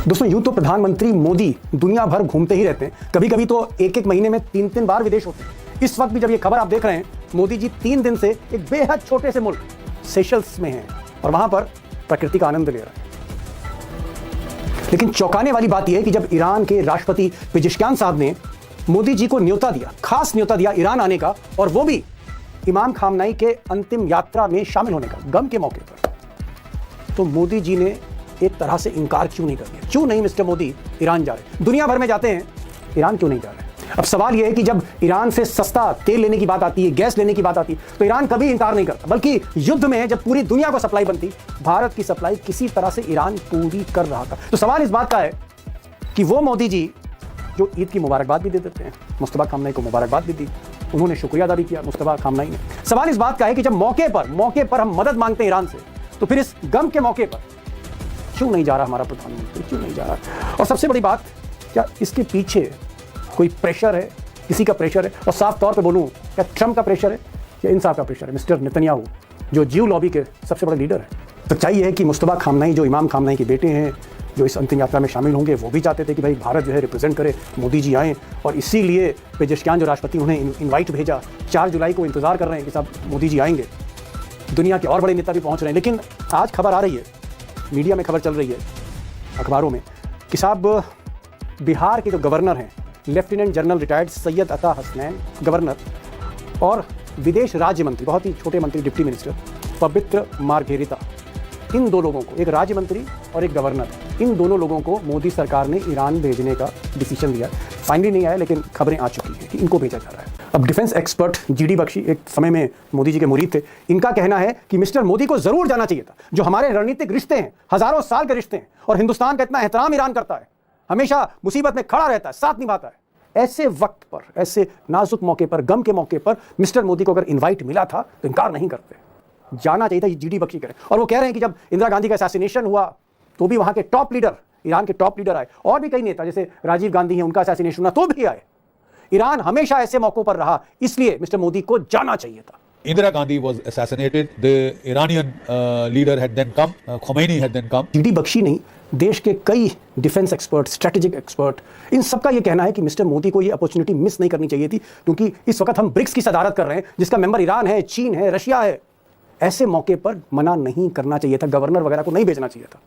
दोस्तों, यूं तो प्रधानमंत्री मोदी दुनिया भर घूमते ही रहते हैं, कभी कभी तो एक महीने में 3 बार विदेश होते हैं। इस वक्त भी जब ये खबर आप देख रहे हैं, मोदी जी 3 दिन से एक बेहद छोटे से मुल्क सेशल्स में हैं और वहां पर प्रकृति का आनंद ले रहे हैं। लेकिन चौंकाने वाली बात यह है कि जब ईरान के राष्ट्रपति पेजेश्कियान साहब ने मोदी जी को न्योता दिया, खास न्योता दिया ईरान आने का, और वो भी इमाम खामनाई के अंतिम यात्रा में शामिल होने का, गम के मौके पर, तो मोदी जी ने एक तरह से इनकार क्यों नहीं कर दिया? क्यों नहीं मिस्टर मोदी ईरान जा रहे? दुनिया भर में जाते हैं, ईरान क्यों नहीं जा रहे? अब सवाल यह है कि जब ईरान से सस्ता तेल लेने की बात आती है, गैस लेने की बात आती है, तो ईरान कभी इनकार नहीं करता, बल्कि युद्ध में जब पूरी दुनिया को सप्लाई बनती, भारत की सप्लाई किसी तरह से ईरान पूरी कर रहा था। तो सवाल इस बात का है कि वो मोदी जी जो ईद की मुबारकबाद भी दे देते हैं, मुस्तफा खामनाई को मुबारकबाद भी दी, उन्होंने शुक्रिया अदा भी किया मुस्तफा खामनाई ने। सवाल इस बात का है कि जब मौके पर हम मदद मांगते हैं ईरान से, तो फिर इस गम के मौके पर क्यों नहीं जा रहा हमारा प्रधानमंत्री? क्यों नहीं जा रहा? और सबसे बड़ी बात, क्या इसके पीछे कोई प्रेशर है, किसी का प्रेशर है? और साफ तौर पे बोलूं, क्या ट्रंप का प्रेशर है या इंसाफ का प्रेशर है? मिस्टर नेतन्याहू जो जीव लॉबी के सबसे बड़े लीडर है। सच्चाई है कि मुस्तफा खामनाई जो इमाम खामनाई के बेटे हैं, जो इस अंतिम यात्रा में शामिल होंगे, वो भी चाहते थे कि भाई भारत जो है रिप्रेजेंट करे, मोदी जी आएँ, और इसीलिए पेजेश्कियान जो राष्ट्रपति, उन्हें इन्वाइट भेजा। 4 जुलाई को इंतजार कर रहे हैं कि साहब मोदी जी आएंगे। दुनिया के और बड़े नेता भी पहुंच रहे हैं। लेकिन आज खबर आ रही है, मीडिया में खबर चल रही है, अखबारों में, कि साहब बिहार के जो गवर्नर हैं, लेफ्टिनेंट जनरल रिटायर्ड सैयद अता हसनैन गवर्नर, और विदेश राज्य मंत्री, बहुत ही छोटे मंत्री, डिप्टी मिनिस्टर पवित्र मार्घेरिटा, इन 2 लोगों को, एक राज्य मंत्री और एक गवर्नर, इन दोनों लोगों को मोदी सरकार ने ईरान भेजने का डिसीजन लिया। फाइनली नहीं आया, लेकिन खबरें आ चुकी हैं कि इनको भेजा जा रहा है। अब डिफेंस एक्सपर्ट जीडी बख्शी, एक समय में मोदी जी के मुरीद थे, इनका कहना है कि मिस्टर मोदी को जरूर जाना चाहिए था। जो हमारे रणनीतिक रिश्ते हैं, हजारों साल के रिश्ते हैं, और हिंदुस्तान का इतना एहतराम ईरान करता है, हमेशा मुसीबत में खड़ा रहता है, साथ निभाता है, ऐसे वक्त पर, ऐसे नाजुक मौके पर, गम के मौके पर मिस्टर मोदी को अगर इन्वाइट मिला था तो इनकार नहीं करते, जाना चाहिए था। जीडी बख्शी करें। और वो कह रहे हैं कि जब इंदिरा गांधी का असैसिनेशन हुआ तो भी वहां के टॉप लीडर, ईरान के टॉप लीडर आए, और भी कई नेता जैसे राजीव गांधी हैं, उनका असैसिनेशन हुआ तो भी आए। ईरान हमेशा ऐसे मौकों पर रहा, इसलिए मिस्टर मोदी को जाना चाहिए था। Indira Gandhi was assassinated. The Iranian leader had then come. Khomeini had then come. GD Bakshi नहीं, देश के कई डिफेंस एक्सपर्ट, स्ट्रेटेजिक एक्सपर्ट, इन सबका यह कहना है कि मिस्टर मोदी को यह अपॉर्चुनिटी मिस नहीं करनी चाहिए थी, क्योंकि इस वक्त हम ब्रिक्स की सदारत कर रहे हैं, जिसका मेंबर ईरान है, चीन है, रशिया है। ऐसे मौके पर मना नहीं करना चाहिए था, गवर्नर वगैरह को नहीं भेजना चाहिए था।